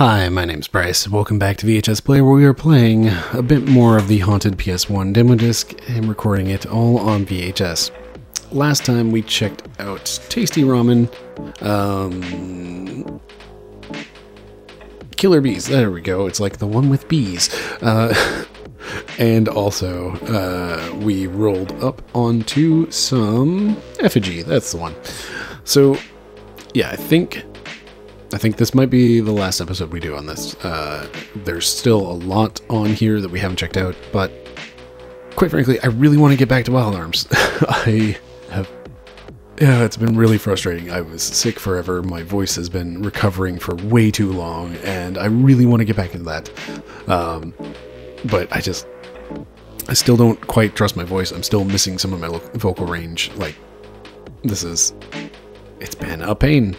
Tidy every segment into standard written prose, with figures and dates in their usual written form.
Hi, my name's Bryce. Welcome back to VHS Play, where we are playing a bit more of the haunted PS1 demo disc and recording it all on VHS. Last time we checked out Tasty Ramen, Killer Bees, there we go, it's like the one with bees. And also, we rolled up onto some Effigy, that's the one. So, yeah, I think this might be the last episode we do on this. There's still a lot on here that we haven't checked out, but quite frankly, I really want to get back to Wild Arms. It's been really frustrating. I was sick forever. My voice has been recovering for way too long, and I really want to get back into that. But I still don't quite trust my voice. I'm still missing some of my vocal range. Like, it's been a pain.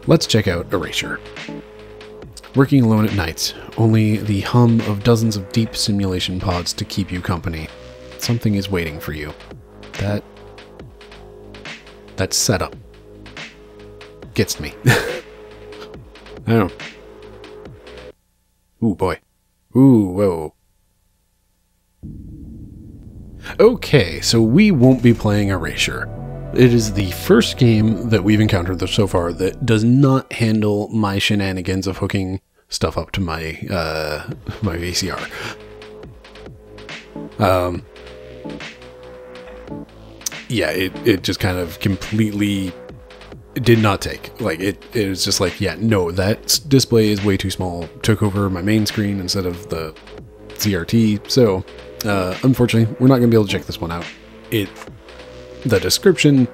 Let's check out Erasure. Working alone at night, only the hum of dozens of deep simulation pods to keep you company. Something is waiting for you. That setup gets me. I don't know. Ooh, boy. Ooh, whoa. Okay, so we won't be playing Erasure. It is the first game that we've encountered so far that does not handle my shenanigans of hooking stuff up to my my VCR. Yeah, it just kind of completely did not take. Like, it was just like, yeah, no, that display is way too small. Took over my main screen instead of the CRT. So, unfortunately, we're not going to be able to check this one out. The description,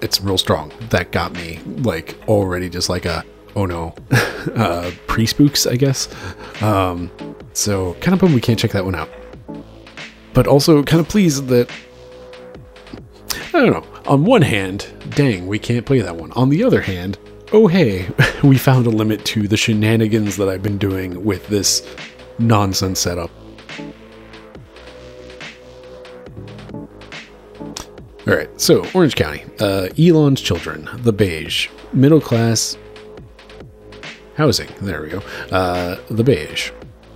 it's real strong. That got me, like, already just like a, oh no, pre-spooks, I guess. So, kind of bummed we can't check that one out. But also kind of pleased that, I don't know, on one hand, dang, we can't play that one. On the other hand, oh hey, we found a limit to the shenanigans that I've been doing with this nonsense setup. Alright, so, Orange County. Elon's children, the beige. Middle class housing, there we go. The beige.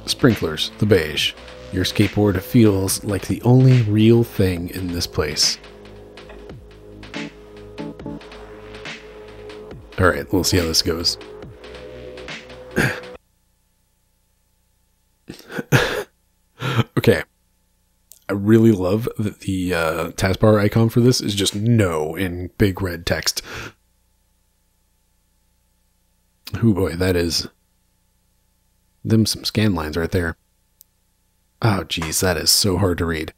Sprinklers, the beige. Your skateboard feels like the only real thing in this place. Alright, we'll see how this goes. Okay. I really love that the taskbar icon for this is just no in big red text. Oh boy, that is them some scan lines right there. Oh geez, that is so hard to read.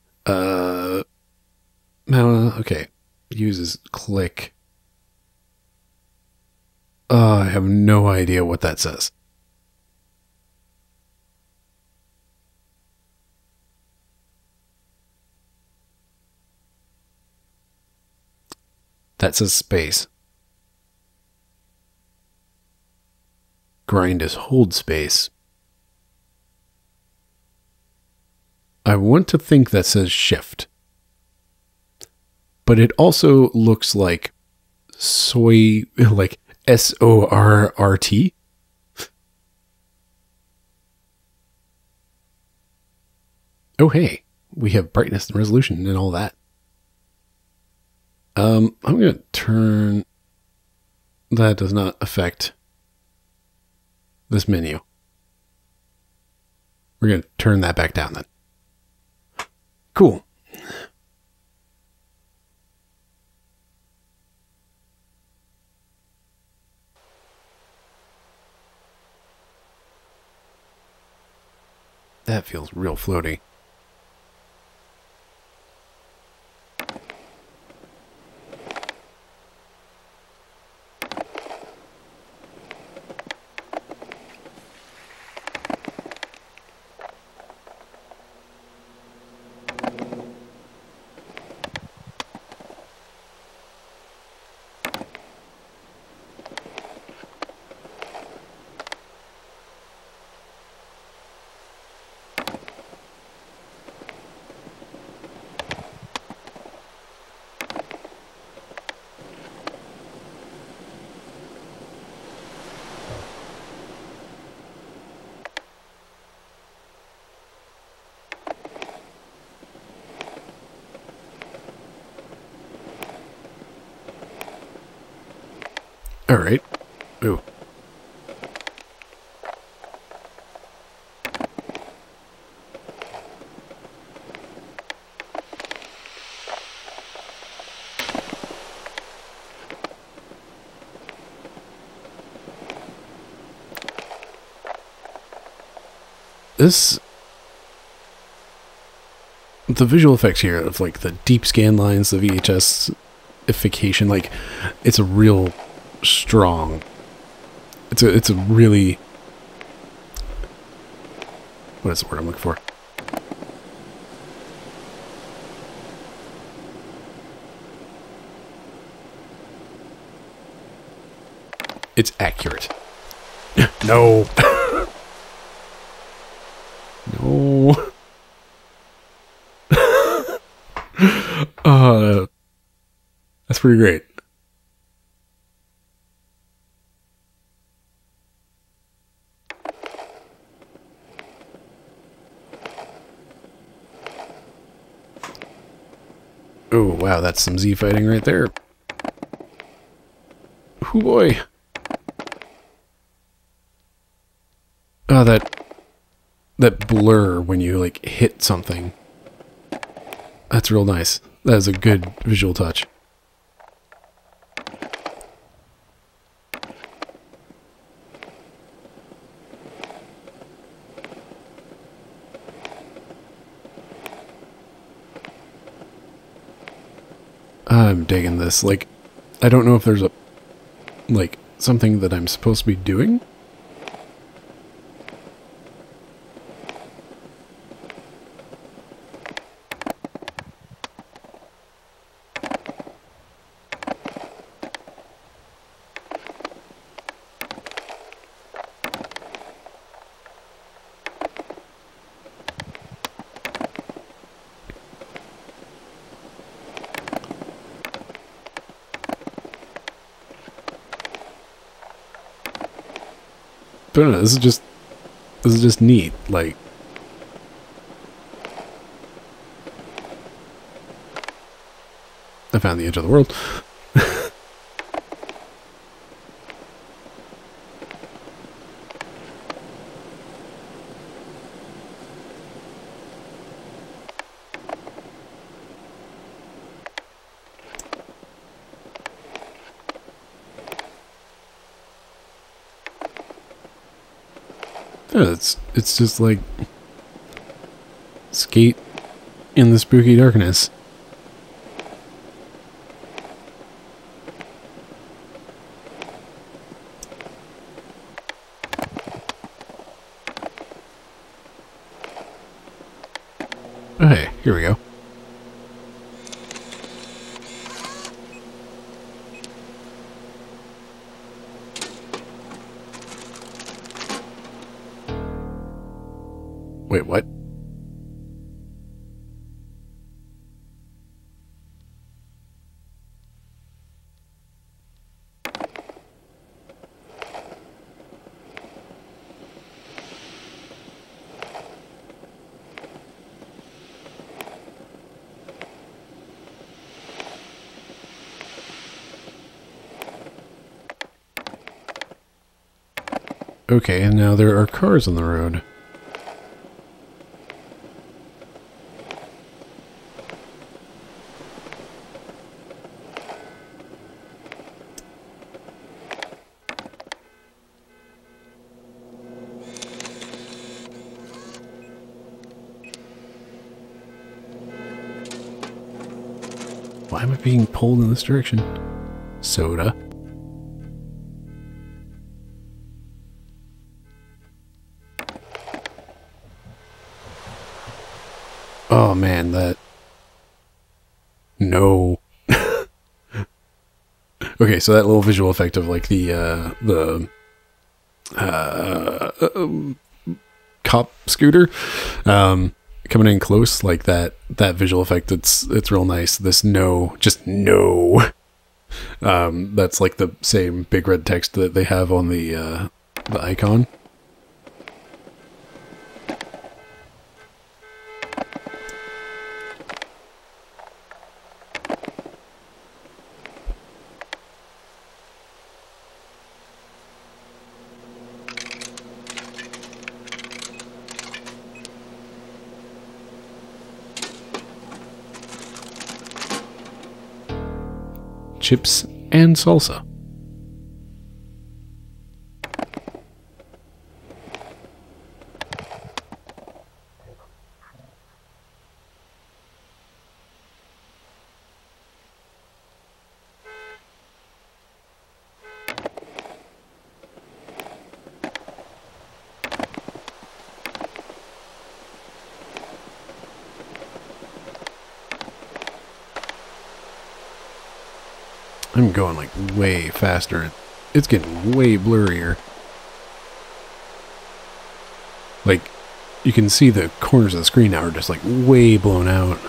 Okay. Uses click. I have no idea what that says. That says space. Grind is hold space. I want to think that says shift. But it also looks like soy, like SORRT. Oh hey, we have brightness and resolution and all that. I'm going to turn... That does not affect this menu. We're going to turn that back down then. Cool. That feels real floaty. All right. Ooh. The visual effects here of like the deep scan lines, the VHS-ification, like it's a real strong. It's a really, what is the word I'm looking for? It's accurate. No. No. That's pretty great. Oh, wow, that's some Z fighting right there. Oh boy. Oh, that blur when you like hit something. That's real nice. That is a good visual touch. I'm digging this. Like, I don't know if there's a, like, something that I'm supposed to be doing. But no, this is just neat. Like, I found the edge of the world. Yeah, it's just like skate in the spooky darkness. Okay, here we go. Wait, what? Okay, and now there are cars on the road. Why am I being pulled in this direction? Soda. Oh man, that... No. Okay, so that little visual effect of like the cop scooter coming in close, like that visual effect, it's real nice. This no, just no. That's like the same big red text that they have on the icon. chips, and salsa. I'm going like way faster. It's getting way blurrier. Like, you can see the corners of the screen now are just like way blown out.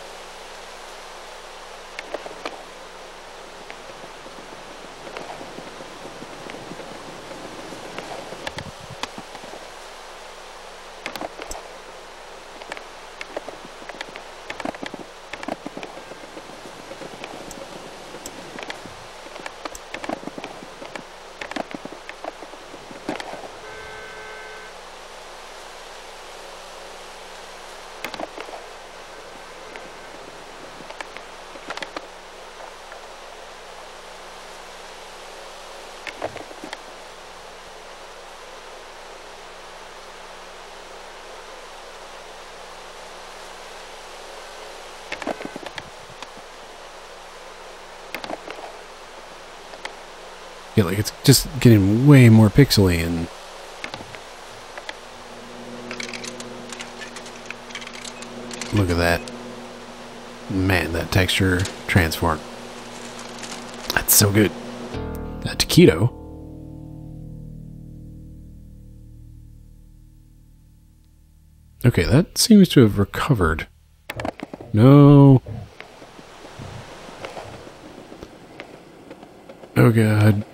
Yeah, like it's just getting way more pixely and look at that. Man, that texture transform. That's so good. That taquito. Okay, that seems to have recovered. No. Oh god.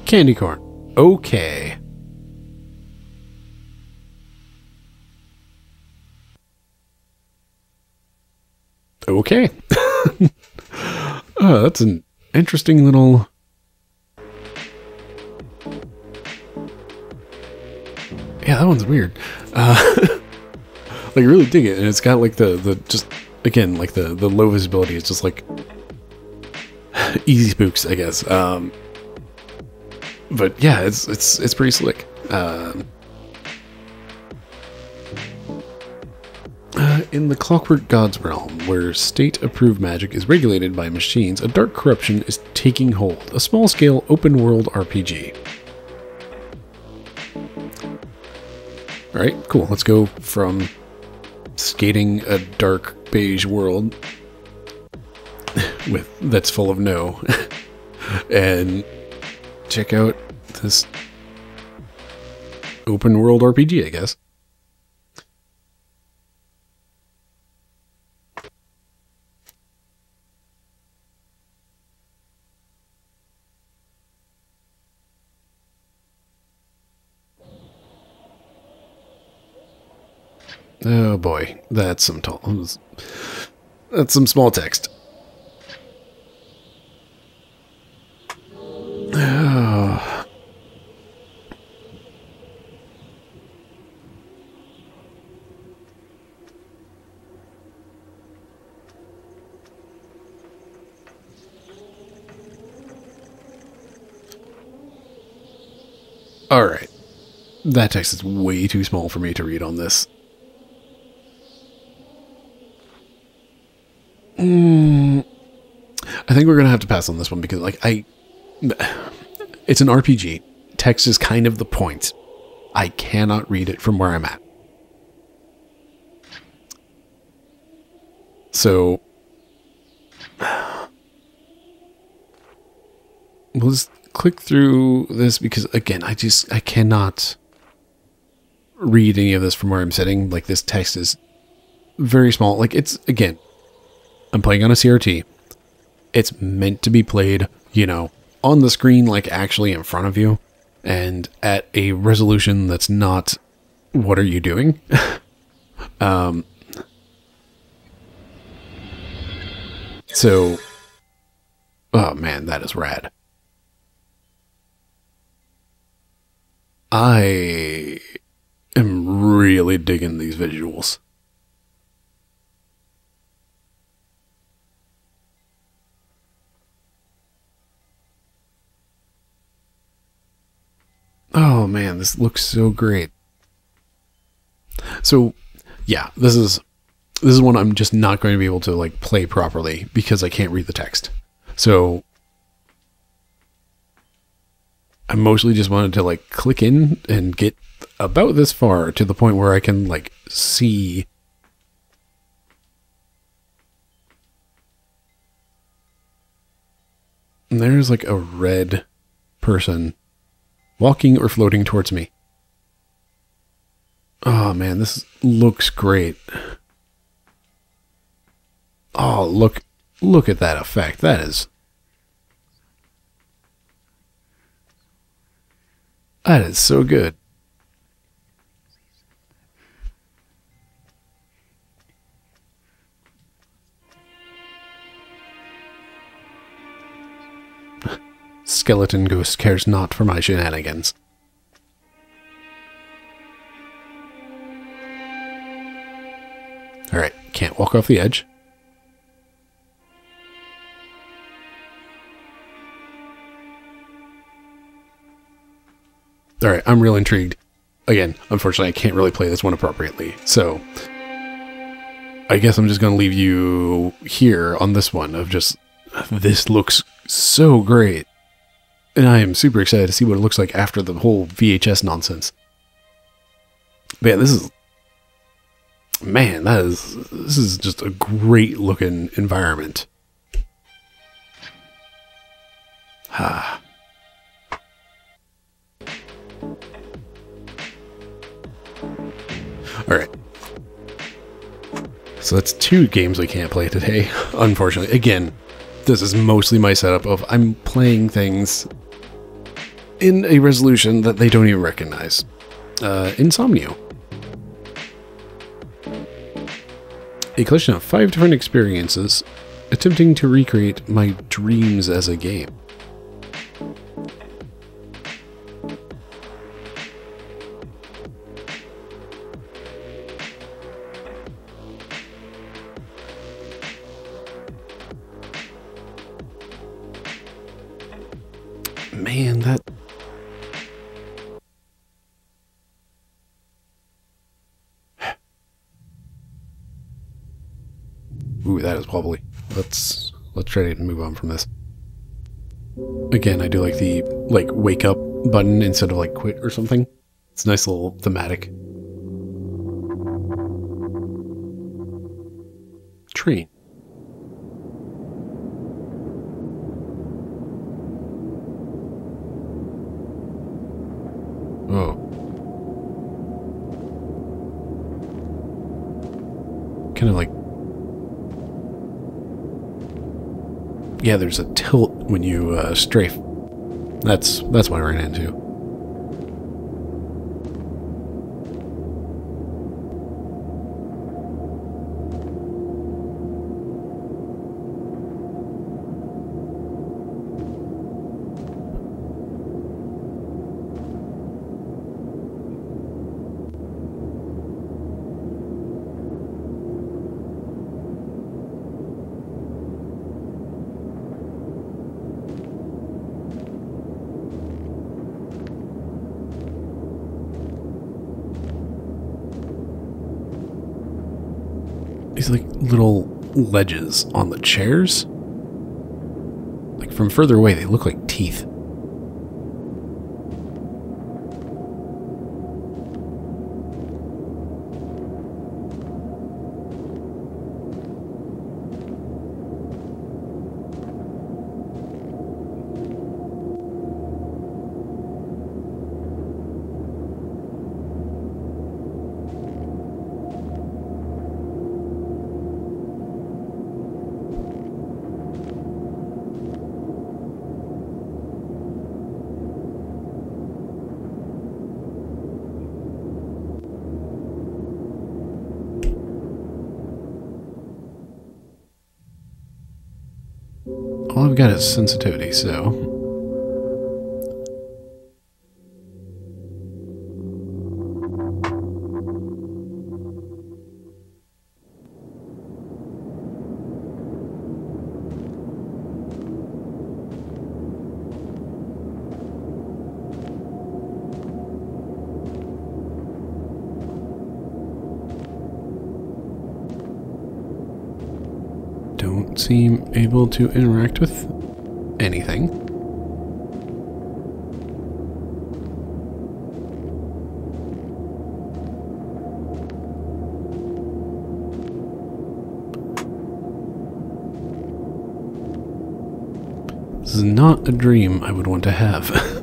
Candy corn. Okay. Okay. Oh, that's an interesting little... Yeah, that one's weird. Like, really dig it. And it's got like the just, again, like the low visibility. It's just like easy spooks, I guess. But yeah, it's pretty slick. In the Clockwork Gods realm, where state-approved magic is regulated by machines, a dark corruption is taking hold. A small-scale, open-world RPG. Alright, cool. Let's go from skating a dark beige world that's full of no and check out this open world RPG, I guess. Oh boy, that's some that's some small text. Oh. All right. That text is way too small for me to read on this. I think we're going to have to pass on this one because, like, it's an RPG. Text is kind of the point. I cannot read it from where I'm at. So, we'll just click through this because, again, I cannot read any of this from where I'm sitting. Like, this text is very small. Like, it's, again, I'm playing on a CRT. It's meant to be played, you know, on the screen, like actually in front of you, and at a resolution that's not, what are you doing? So, oh man, that is rad. I am really digging these visuals. Oh man, this looks so great. So, yeah, this is one I'm just not going to be able to like play properly because I can't read the text. So I mostly just wanted to like click in and get about this far to the point where I can like see. And there's like a red person walking or floating towards me. Oh man, this looks great. Oh, look at that effect. That is so good. Skeleton Ghost cares not for my shenanigans. Alright, can't walk off the edge. Alright, I'm real intrigued. Again, unfortunately, I can't really play this one appropriately, so I guess I'm just going to leave you here on this one of just, this looks so great. And I am super excited to see what it looks like after the whole VHS nonsense. But yeah, this is just a great looking environment. Ah. Alright. So that's 2 games we can't play today, unfortunately. Again, this is mostly my setup of I'm playing things in a resolution that they don't even recognize. Insomnio. A collection of 5 different experiences attempting to recreate my dreams as a game. Man, that... Ooh, that is wobbly. Let's try to move on from this. Again, I do like the wake up button instead of like quit or something. It's a nice little thematic. Train. Oh. Kind of like... Yeah, there's a tilt when you strafe. That's what I ran into. These like little ledges on the chairs. Like from further away, they look like teeth. All I've got is sensitivity, so... Don't seem able to interact with anything. This is not a dream I would want to have.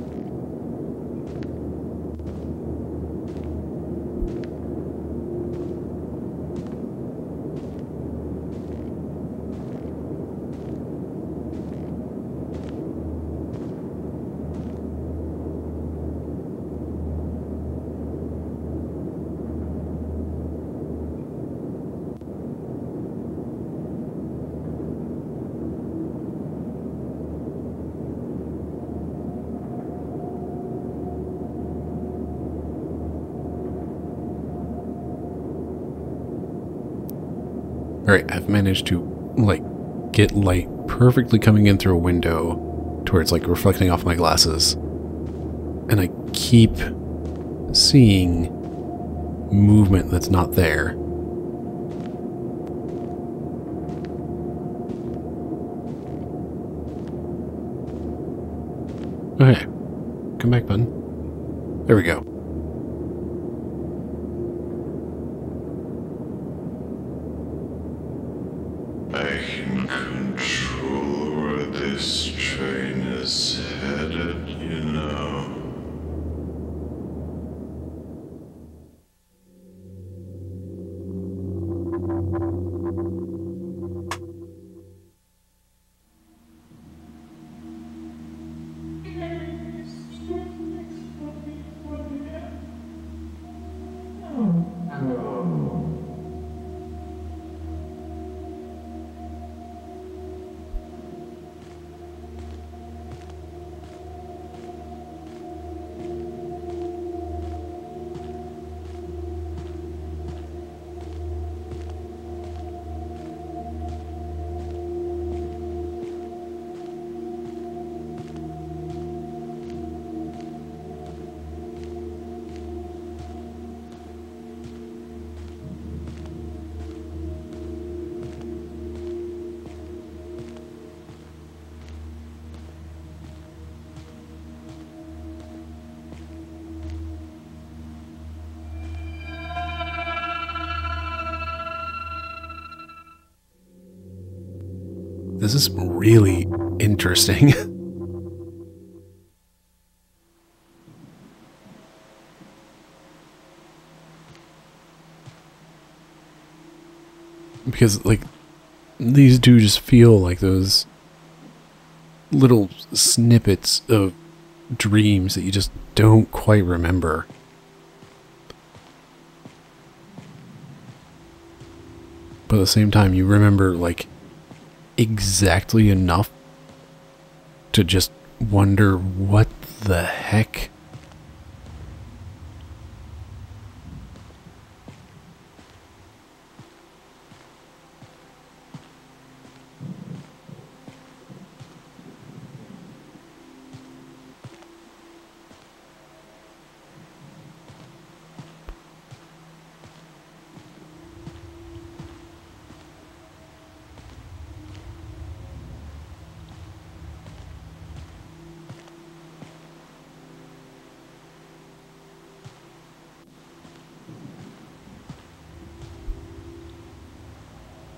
Alright, I've managed to, like, get light perfectly coming in through a window to where it's, like, reflecting off my glasses. And I keep seeing movement that's not there. Okay. Come back, button. There we go. I can control where this train is headed, you know. This is really interesting. Because, like, these do just feel like those little snippets of dreams that you just don't quite remember. But at the same time, you remember, like, exactly enough to just wonder what the heck.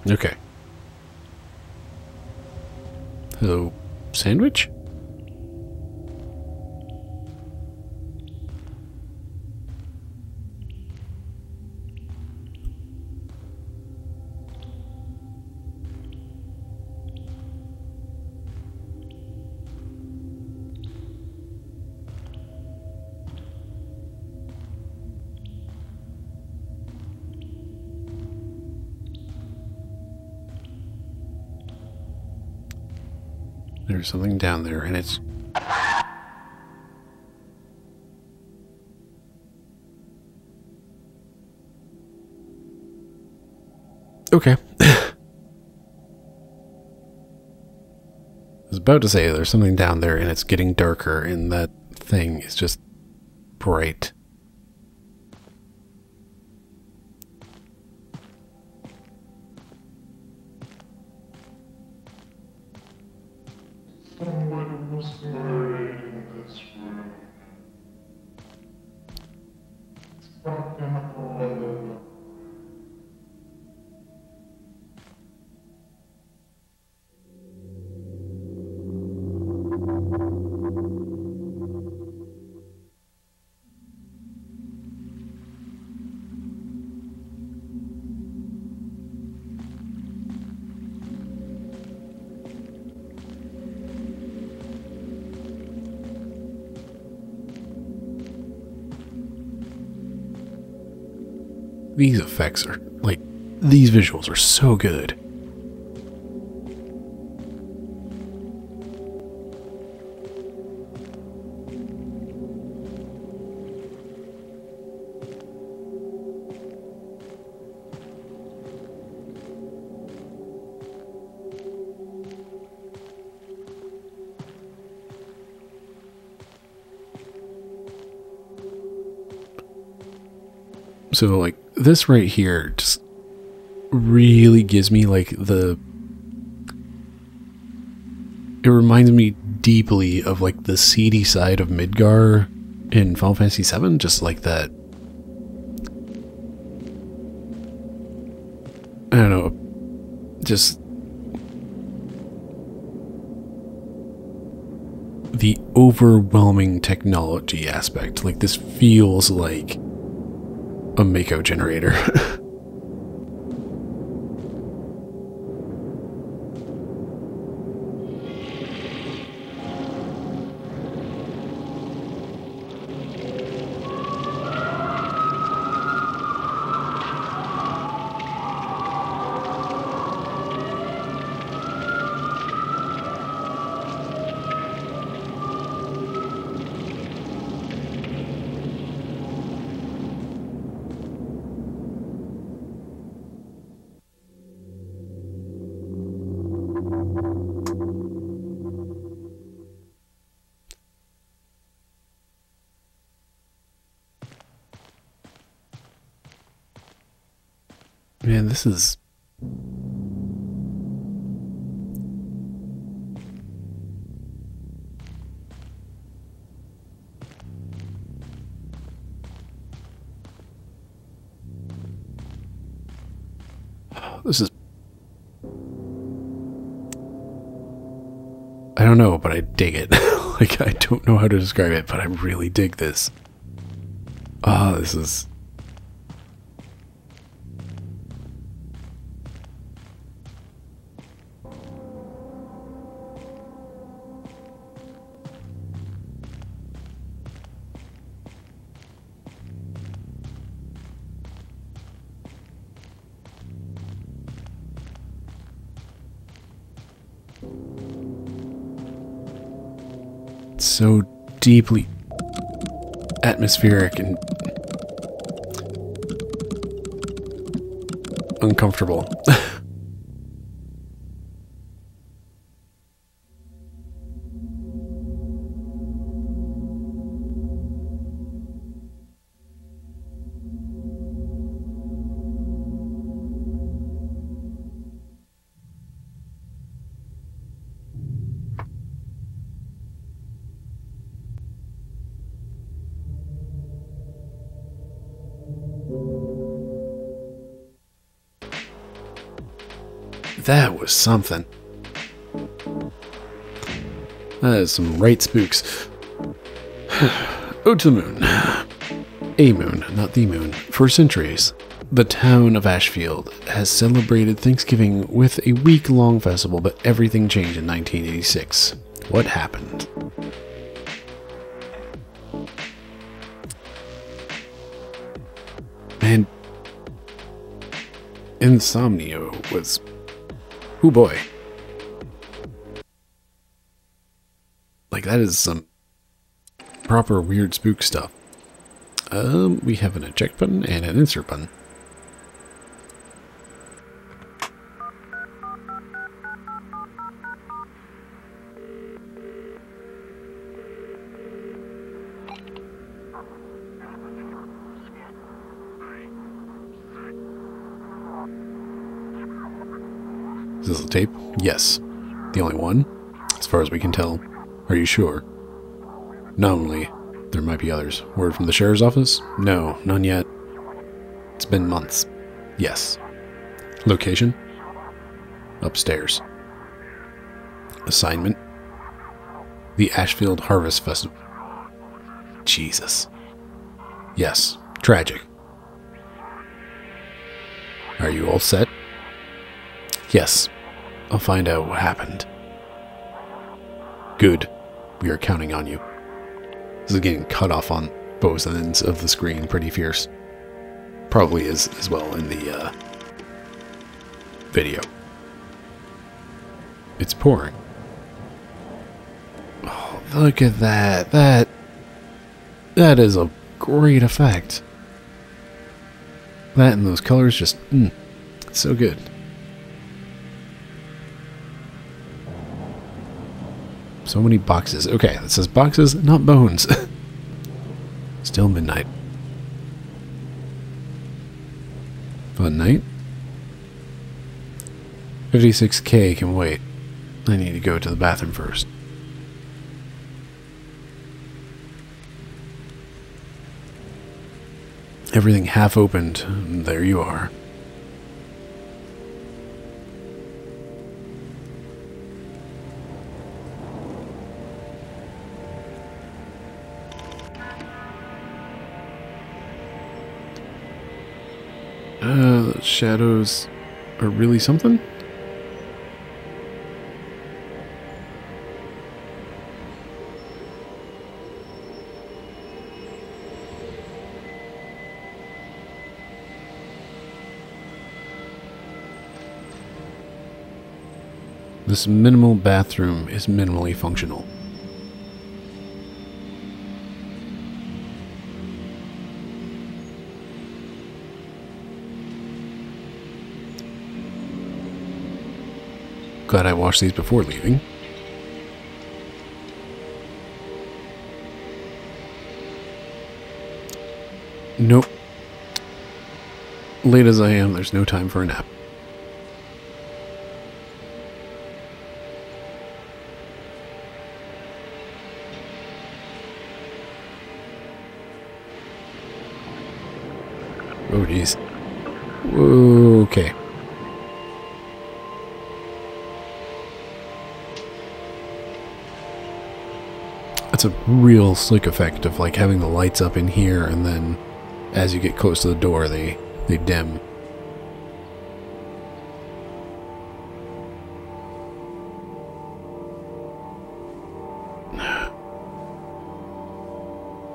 Okay. Hello, sandwich? There's something down there, and it's... Okay. I was about to say there's something down there, and it's getting darker, and that thing is just bright. Someone was buried in this room. It's fucking horrible. These effects are, like, these visuals are so good. So, like, this right here just really gives me, like, the... It reminds me deeply of, like, the seedy side of Midgar in Final Fantasy VII, just like that. I don't know, just... the overwhelming technology aspect. Like, this feels like a Mako generator. Man, this is... This is... I don't know, but I dig it. Like, I don't know how to describe it, but I really dig this. Ah, this is... so deeply atmospheric and uncomfortable. That was something. That is some right spooks. Ode to the moon. A moon, not the moon. For centuries, the town of Ashfield has celebrated Thanksgiving with a week-long festival, but everything changed in 1986. What happened? And Insomnio was... oh boy. Like, that is some proper weird spook stuff. We have an eject button and an insert button. Is this a tape? Yes. The only one? As far as we can tell. Are you sure? Nominally, there might be others. Word from the sheriff's office? No, none yet. It's been months. Yes. Location? Upstairs. Assignment? The Ashfield Harvest Festival. Jesus. Yes. Tragic. Are you all set? Yes. I'll find out what happened. Good. We are counting on you. This is getting cut off on both ends of the screen pretty fierce. Probably is as well in the video. It's pouring. Oh, look at that. That is a great effect. That and those colors just, so good. So many boxes. Okay, it says boxes, not bones. Still midnight. Fun night. 56K can wait. I need to go to the bathroom first. Everything half opened. There you are. Shadows are really something? This minimal bathroom is minimally functional. Glad I washed these before leaving. Nope. Late as I am, there's no time for a nap. Oh, jeez. Okay. That's a real slick effect of like having the lights up in here and then as you get close to the door they dim.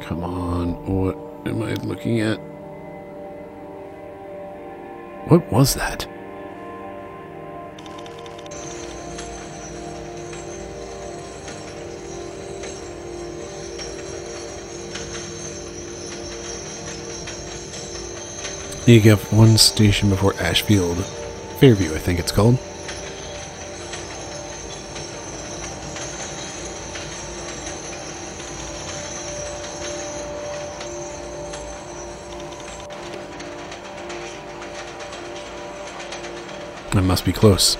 Come on, what am I looking at? What was that? You get one station before Ashfield. Fairview, I think it's called. I must be close.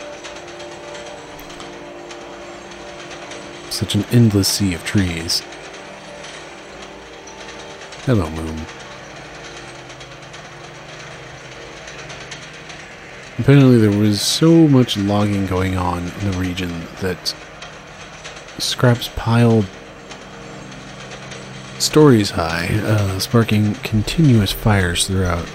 Such an endless sea of trees. Hello, moon. Apparently there was so much logging going on in the region that scraps piled stories high, sparking continuous fires throughout.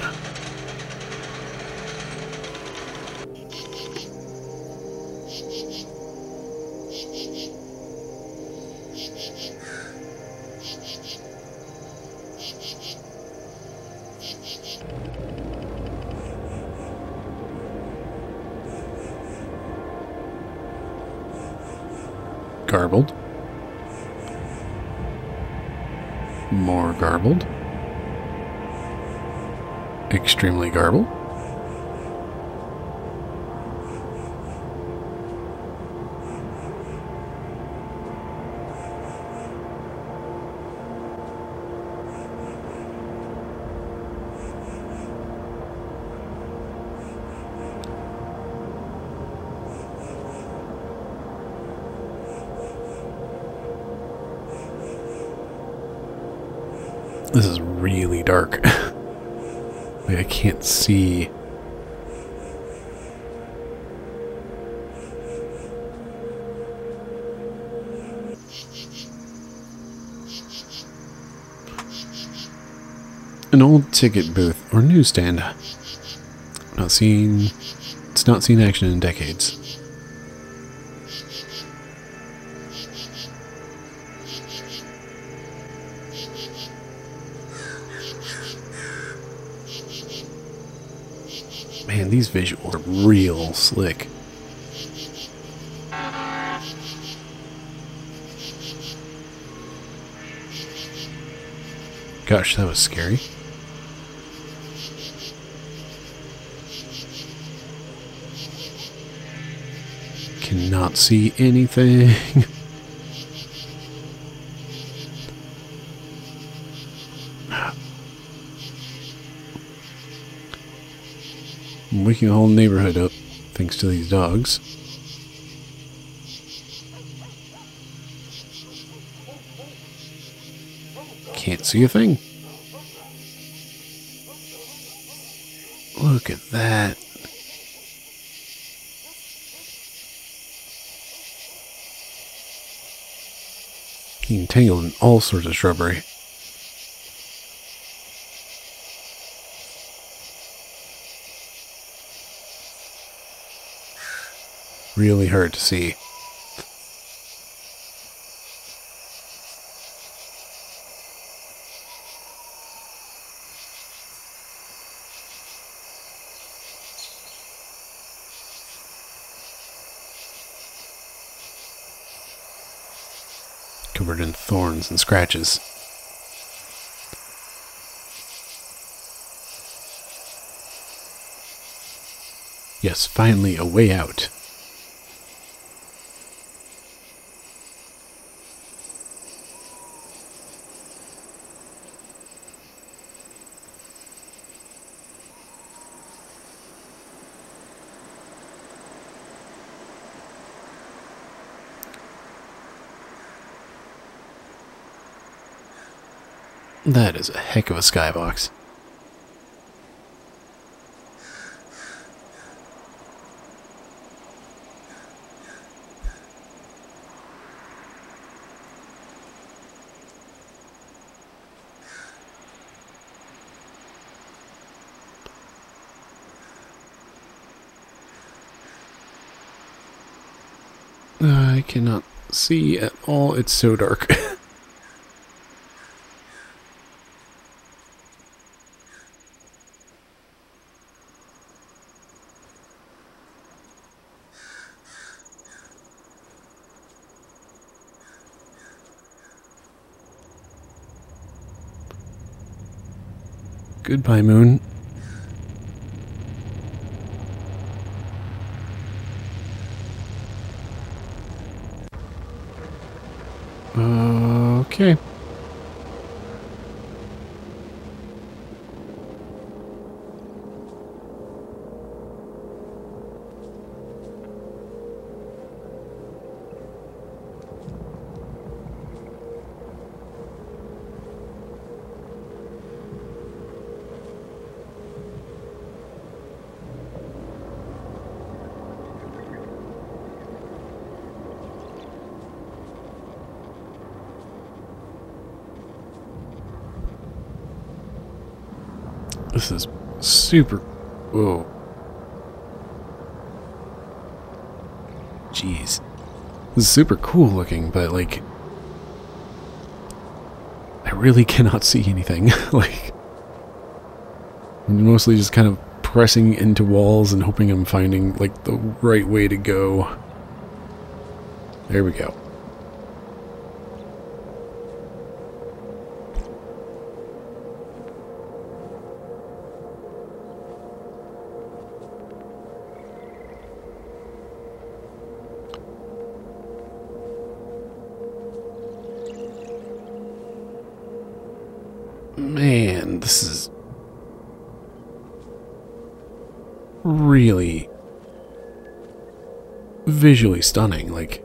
Garbled. More garbled. Extremely garbled. This is really dark. Like I can't see. An old ticket booth or newsstand. It's not seen action in decades. Man, these visuals are real slick. Gosh, that was scary. Cannot see anything. I'm waking the whole neighborhood up, thanks to these dogs. Can't see a thing. Look at that. Entangled in all sorts of shrubbery. Really hard to see. Covered in thorns and scratches. Yes, finally a way out. That is a heck of a skybox. I cannot see at all. It's so dark. Goodbye, moon. Okay. This is super... Whoa. Jeez. This is super cool looking, but like... I really cannot see anything. Like... I'm mostly just kind of pressing into walls and hoping I'm finding like the right way to go. There we go. man, this is really visually stunning. Like,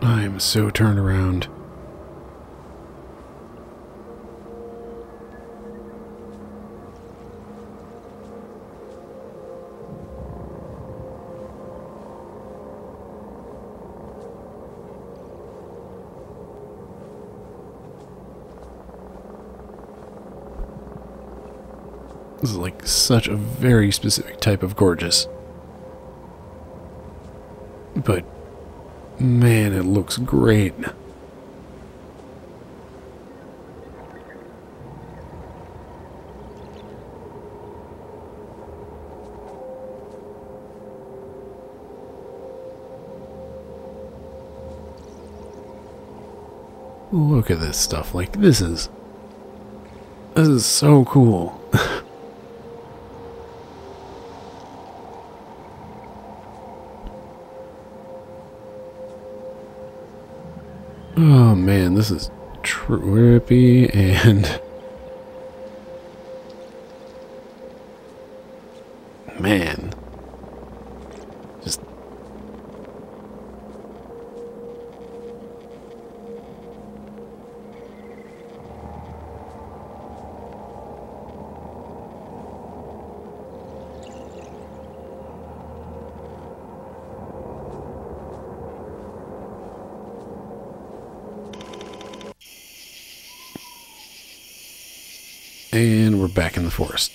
I am so turned around. This is like such a very specific type of gorgeous. But man, it looks great. Look at this stuff. Like, this is so cool. Oh man, this is trippy and man, just and we're back in the forest.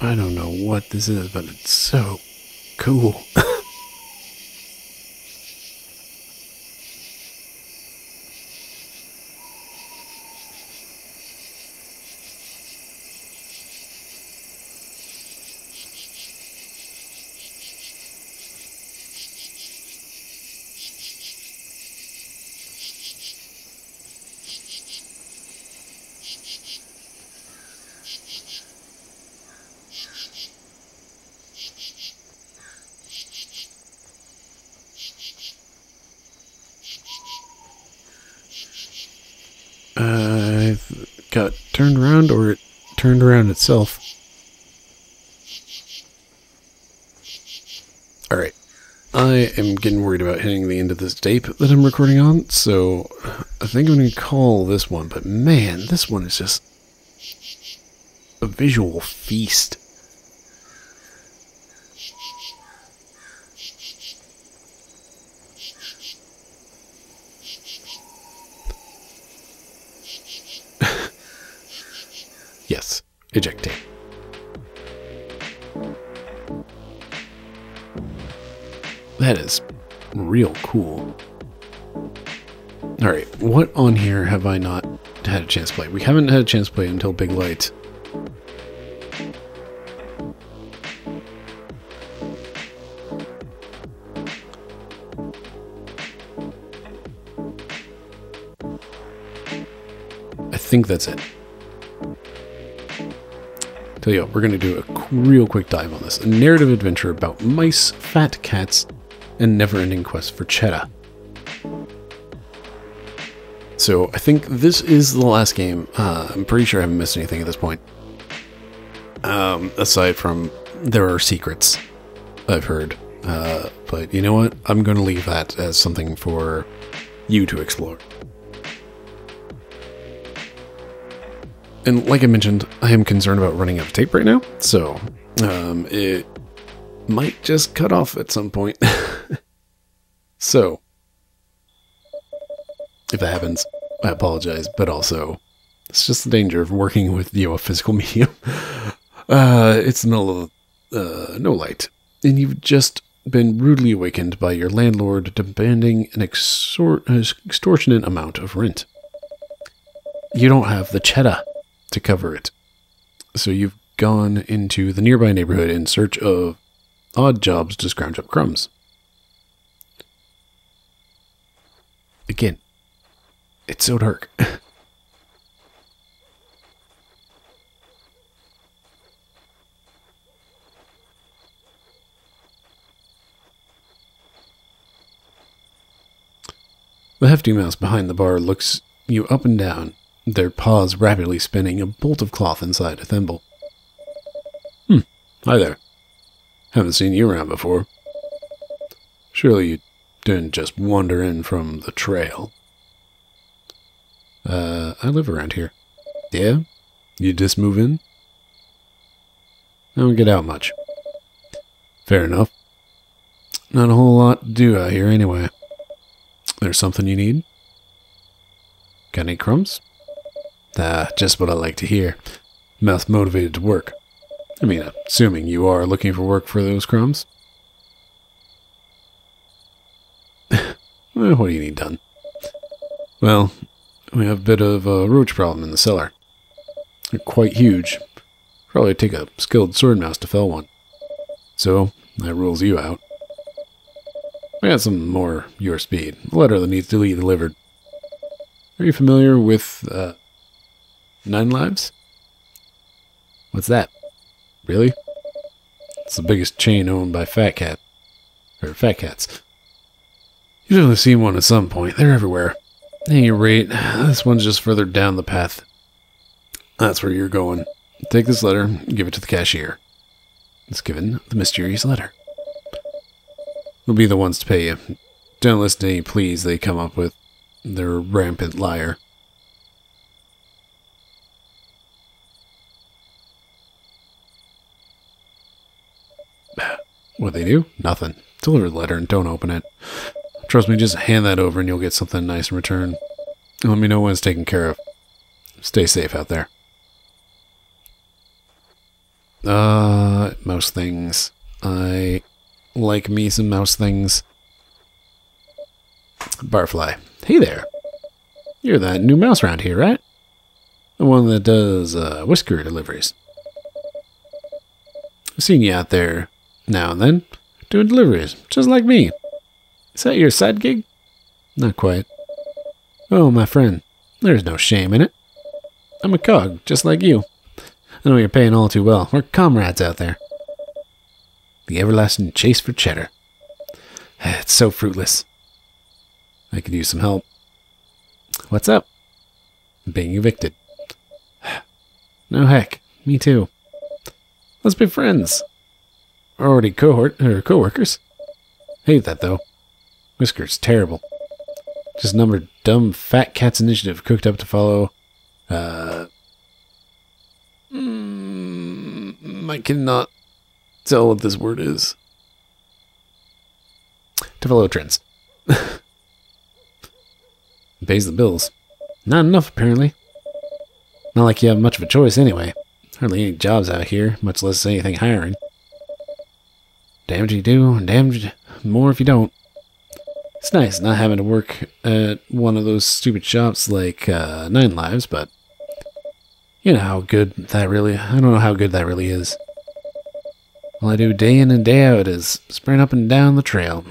I don't know what this is, but it's so cool. I got turned around, or it turned around itself. Alright. I am getting worried about hitting the end of this tape that I'm recording on, so I think I'm going to call this one. But man, this one is just a visual feast. Yes, eject tape. That is real cool. Alright, what on here have I not had a chance to play? We haven't had a chance to play until Big Light. I think that's it. Tell you what, we're going to do a real quick dive on this. A narrative adventure about mice, fat cats, and never-ending quest for cheddar. So I think this is the last game. I'm pretty sure I haven't missed anything at this point. Aside from there are secrets I've heard. But you know what? I'm going to leave that as something for you to explore. And like I mentioned, I am concerned about running out of tape right now, so it might just cut off at some point. So, if that happens, I apologize, but also, it's just the danger of working with, a physical medium. It's the middle of no light, and you've just been rudely awakened by your landlord demanding an extortionate amount of rent. You don't have the cheddar to cover it. So you've gone into the nearby neighborhood in search of odd jobs to scrounge up crumbs. Again, it's so dark. The hefty mouse behind the bar looks you up and down, their paws rapidly spinning a bolt of cloth inside a thimble. Hi there. Haven't seen you around before. Surely you didn't just wander in from the trail. I live around here. Yeah? You just move in? I don't get out much. Fair enough. Not a whole lot to do out here anyway. There's something you need? Got any crumbs? Just what I like to hear. Mouth motivated to work. I mean, assuming you are looking for work for those crumbs. What do you need done? Well, we have a bit of a roach problem in the cellar. They're quite huge. Probably take a skilled sword mouse to fell one. So, that rules you out. I got some more your speed. A letter that needs to be delivered. Are you familiar with, 9 Lives? What's that? Really? It's the biggest chain owned by fat cats. You've definitely seen one at some point. They're everywhere. At any rate, this one's just further down the path. That's where you're going. Take this letter and give it to the cashier. It's given the mysterious letter. We'll be the ones to pay you. Don't listen to any pleas they come up with. They're a rampant liar. What they do? Nothing. Deliver the letter and don't open it. Trust me, just hand that over and you'll get something nice in return. And let me know when it's taken care of. Stay safe out there. Mouse things. I like me some mouse things. Barfly. Hey there. You're that new mouse around here, right? The one that does whisker deliveries. I've seen you out there now and then, doing deliveries, just like me. Is that your side gig? Not quite. Oh, my friend, there's no shame in it. I'm a cog, just like you. I know you're paying all too well. We're comrades out there. The everlasting chase for cheddar. It's so fruitless. I could use some help. What's up? I'm being evicted. No heck, me too. Let's be friends. We're already co-workers. Hate that though. Whisker's terrible. Just another dumb fat cat's initiative cooked up to follow. I cannot tell what this word is. To follow trends. Pays the bills. Not enough, apparently. Not like you have much of a choice anyway. Hardly any jobs out here, much less anything hiring. Damned you do, and damned More if you don't. It's nice not having to work at one of those stupid shops like 9 Lives, but you know how good that really... I don't know how good that really is. All I do day in and day out is sprint up and down the trail,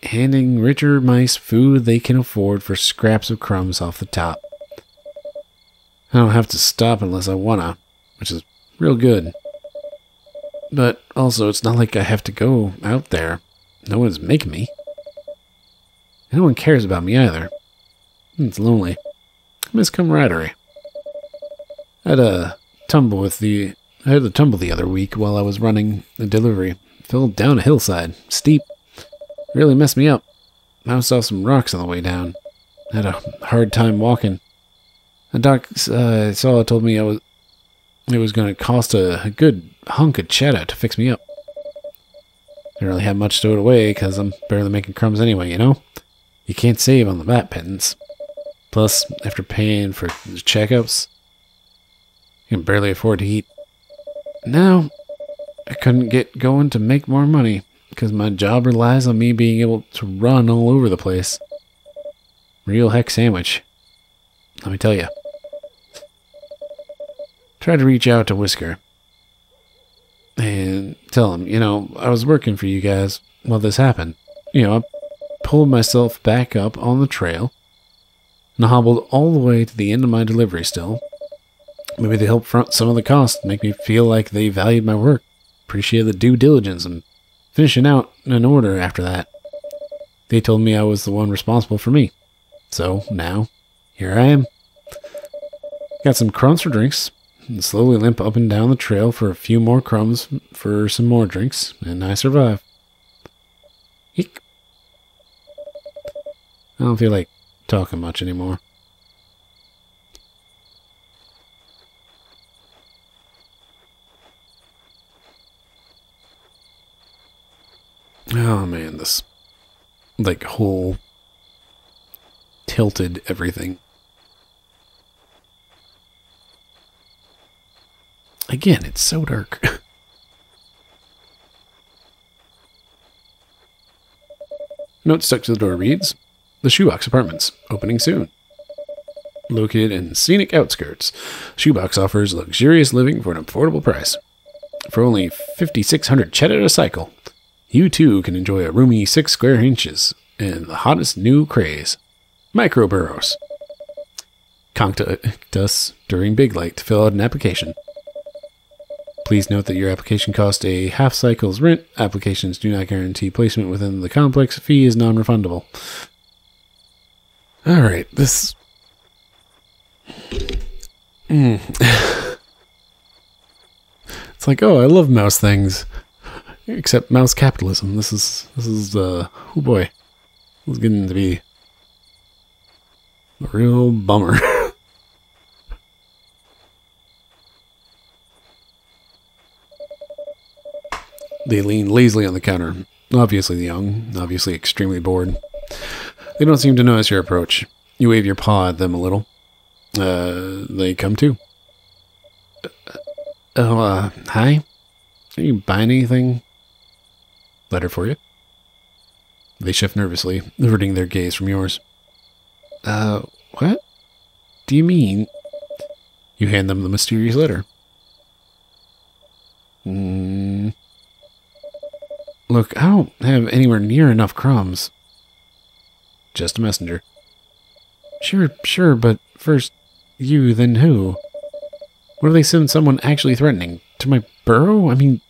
handing richer mice food they can afford for scraps of crumbs off the top. I don't have to stop unless I wanna, which is real good. But also, it's not like I have to go out there. No one's making me. And no one cares about me either. It's lonely. I miss camaraderie. I had a tumble the other week while I was running a delivery. Fell down a hillside. Steep. Really messed me up. Bounced off some rocks on the way down. Had a hard time walking. The doc I saw told me it was going to cost a good hunk of cheddar to fix me up. Didn't really have much stowed away because I'm barely making crumbs anyway, you know? You can't save on the VAT pittance. Plus, after paying for the checkups, you can barely afford to eat. Now, I couldn't get going to make more money because my job relies on me being able to run all over the place. Real heck sandwich. Let me tell you. Tried to reach out to Whisker and tell him, you know, I was working for you guys while this happened. You know, I pulled myself back up on the trail and hobbled all the way to the end of my delivery still. Maybe they helped front some of the cost, make me feel like they valued my work, appreciated the due diligence, and finishing out an order after that. They told me I was the one responsible for me. So now, here I am. Got some crumbs for drinks, and slowly limp up and down the trail for a few more crumbs for some more drinks, and I survive. Eek. I don't feel like talking much anymore. Oh man, this like whole tilted everything. Again, it's so dark. Note stuck to the door reads, The Shoebox Apartments, opening soon. Located in scenic outskirts, Shoebox offers luxurious living for an affordable price. For only 5,600 cheddar a cycle, you too can enjoy a roomy 6 square inches and the hottest new craze, micro burrows. Contact us during Big Light to fill out an application. Please note that your application costs a half cycle's rent. Applications do not guarantee placement within the complex. Fee is non-refundable. Alright, this... It's like, oh, I love mouse things. Except mouse capitalism. This is, oh boy. This is getting to be a real bummer. They lean lazily on the counter. Obviously young, obviously extremely bored. They don't seem to notice your approach. You wave your paw at them a little. They come too. Hi? Are you buying anything? Letter for you. They shift nervously, averting their gaze from yours. What? Do you mean? You hand them the mysterious letter. Look, I don't have anywhere near enough crumbs. Just a messenger. Sure, but first you, then who? What if they send someone actually threatening? To my burrow? I mean,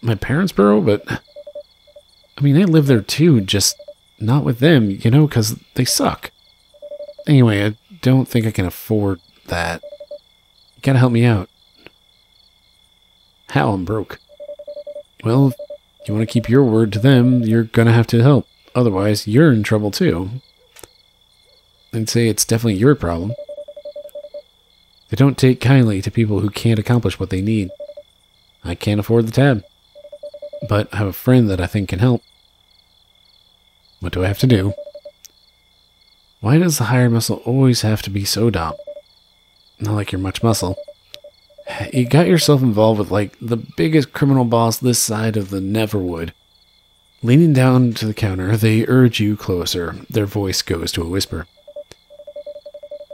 my parents' burrow, but... I mean, I live there too, just not with them, you know, because they suck. Anyway, I don't think I can afford that. You gotta help me out. How? I'm broke. Well, if you want to keep your word to them, you're gonna have to help. Otherwise, you're in trouble too. I'd say it's definitely your problem. They don't take kindly to people who can't accomplish what they need. I can't afford the tab. But I have a friend that I think can help. What do I have to do? Why does the hired muscle always have to be so dumb? Not like you're much muscle. You got yourself involved with, like, the biggest criminal boss this side of the Neverwood. Leaning down to the counter, they urge you closer. Their voice goes to a whisper.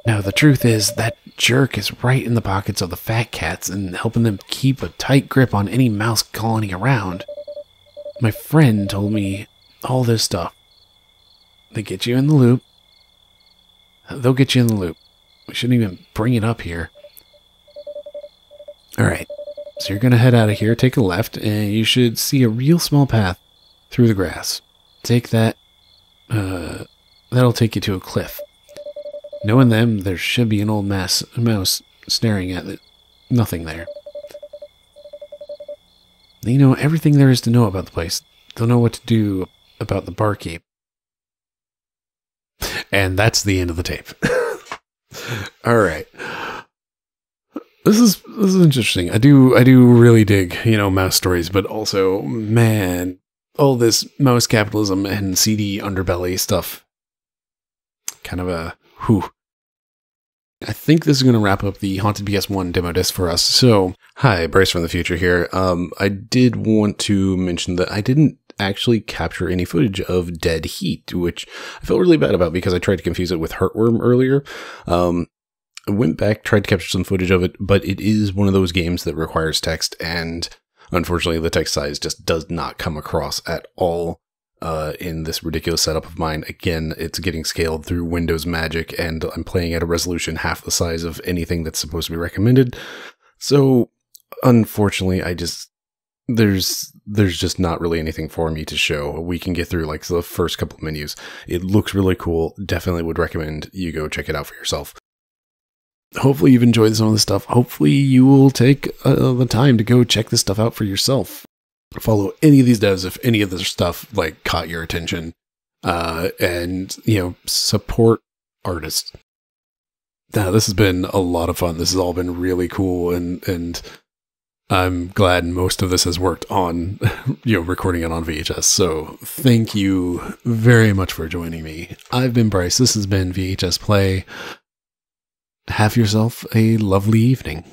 Now, the truth is, that jerk is right in the pockets of the fat cats and helping them keep a tight grip on any mouse colony around. My friend told me all this stuff. They get you in the loop. They'll get you in the loop. We shouldn't even bring it up here. Alright, so you're going to head out of here, take a left, and you should see a real small path through the grass. Take that. That'll take you to a cliff. Knowing them, there should be an old mouse staring at it. Nothing there. You know everything there is to know about the place. They'll know what to do about the barkeep. And that's the end of the tape. Alright. This is interesting. I do really dig, mouse stories, but also, man, all this mouse capitalism and seedy underbelly stuff. Kind of a whew. I think this is going to wrap up the Haunted PS1 demo disc for us. So, hi, Bryce from the future here. I did want to mention that I didn't actually capture any footage of Dead Heat, which I felt really bad about because I tried to confuse it with Heartworm earlier. I went back, tried to capture some footage of it, but it is one of those games that requires text, and unfortunately the text size just does not come across at all in this ridiculous setup of mine. Again, it's getting scaled through Windows magic, and I'm playing at a resolution half the size of anything that's supposed to be recommended. So, unfortunately, there's just not really anything for me to show. We can get through like the first couple of menus. It looks really cool. Definitely would recommend you go check it out for yourself. Hopefully you've enjoyed some of this stuff. Hopefully you will take the time to go check this stuff out for yourself. Follow any of these devs if any of this stuff like caught your attention. And support artists. Now, this has been a lot of fun. This has all been really cool, and I'm glad most of this has worked on, recording it on VHS. So thank you very much for joining me. I've been Bryce. This has been VHS Play. Have yourself a lovely evening.